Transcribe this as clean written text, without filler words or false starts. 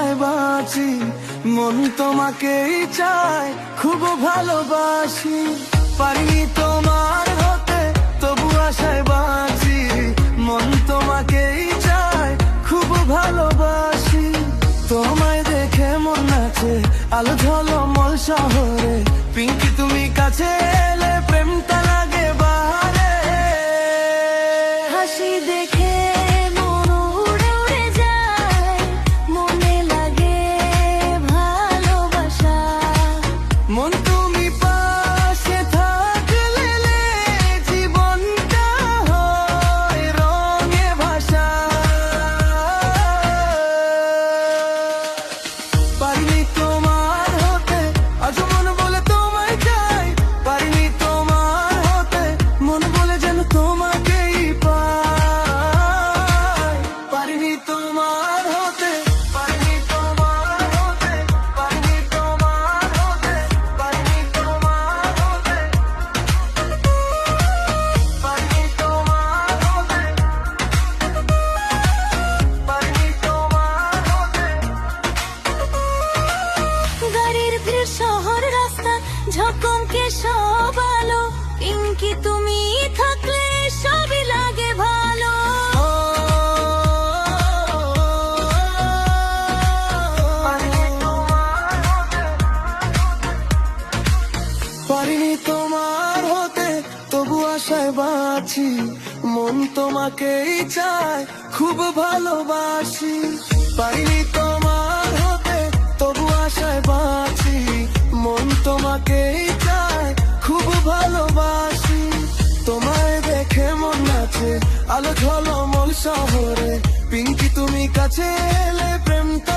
আশায় বাঁচি, মন তোমাকেই চায়, খুব ভালোবাসি। পারিনি তোমার হতে, তবু আশায় বাঁচি, মন তোমাকেই চায়, খুব ভালোবাসি। তোমায় দেখে মন নাচে আলো ঝলমল শহরে, পিঙ্কি তুমি কাছে এলে প্রেমটা লাগে বাহারে। হাসি দেখে মন উড়ে উড়ে যায়, মনে লাগে ভালোবাসা। মন তুমি পাশে থাকলে জীবনটা হয় রঙে ভাষা। পারিনি তোমার হতে, আজ মন বলে তোমায় চাই, পারিনি তোমার হতে, মন বলে যেন তোমাকেই পাই। পারিনি তোমার হতে, পারিনি তোমার হতে, পারিনি তোমার হতে, পারিনি তোমার হতে, পারিনি তোমার হতে, পারিনি তোমার হতে। গাড়ির ভিড়, শহর রাস্তা, ঝকমকে সব আলো, পিঙ্কি তুমি থাকলে সবই লাগে ভালো। পারিনি তোমার হতে, তবু আশায় বাঁচি, মন তোমাকেই চায়, খুব ভালোবাসি। পারিনি তোমার হতে, তবু আশায় বাঁচি, মন তোমাকেই চায়, খুব ভালোবাসি। তোমায় দেখে মন নাচে আলো ঝলমল শহরে, পিঙ্কি তুমি কাছে এলে প্রেমটা